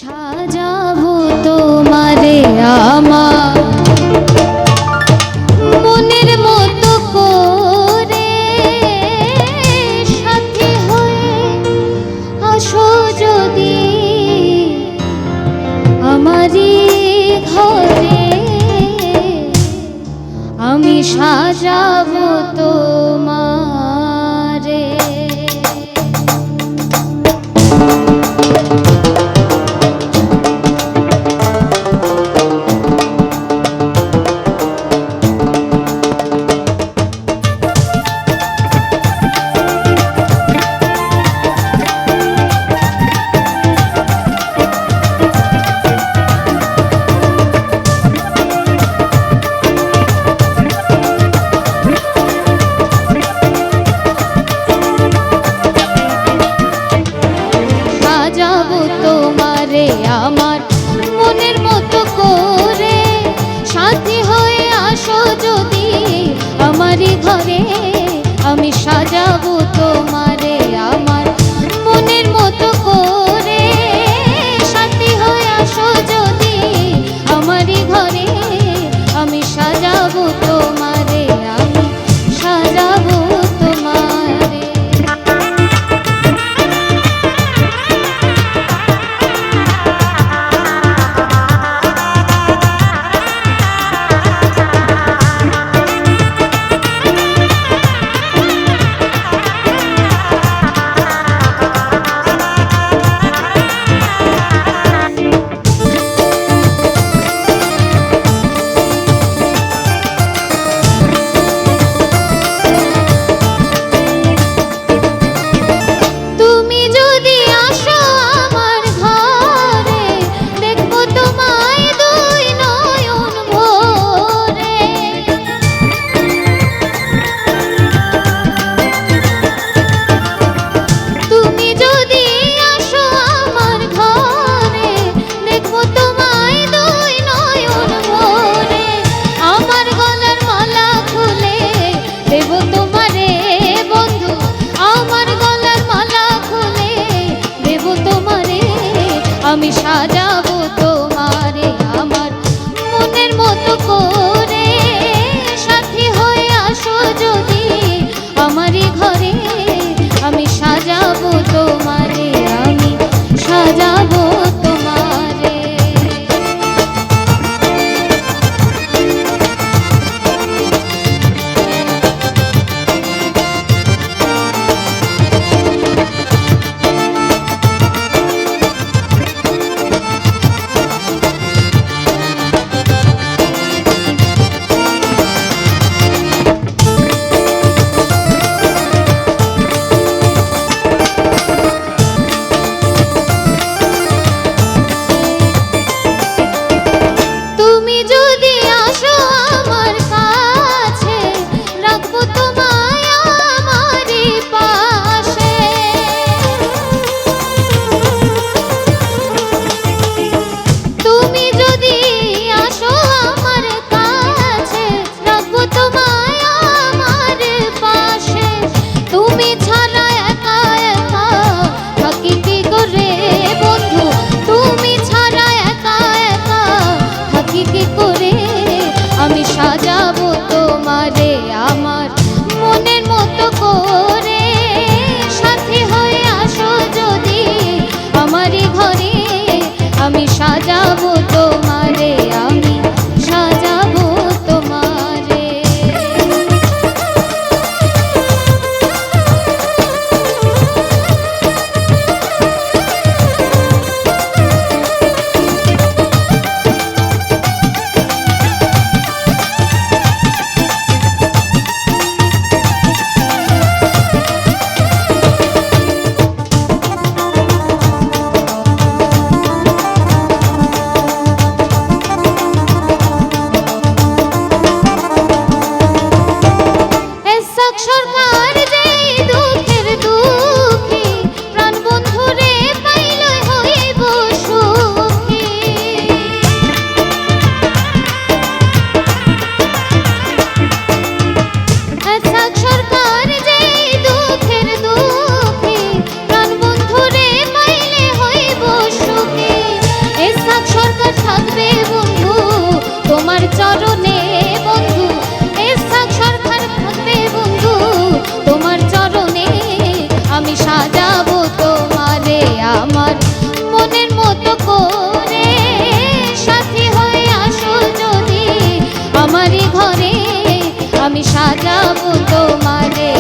সাজাবো তোমারে আমার মনের মতো করে, সাথী হয়ে আসো যদি আমারই ঘরে, আমি সাজাবো তোমারে। সাজাবো তোমারে আমার মনের মতো করে, সাথী হয়ে আসো যদি আমারই ঘরে, আমি সাজাবো তোমারে আমার মনের মতো করে, সাথী হয়ে আসো যদি আমারই ঘরে, আমি সাজাবো তোমারে, আমি সাজাবো তোমারে। আমি সাজাবো তোমারে আমার মনের মতো করে, সাথী হয়ে আসো যদি আমারই ঘরে, আমি সাজাবো তোমারে, আমি সাজাবো তোমারে। আমি সাজাবো তোমারে আমার মনের মতো করে। সাথী হয়ে আসো যদি আমারই ঘরে, আমি সাজাবো তোমারে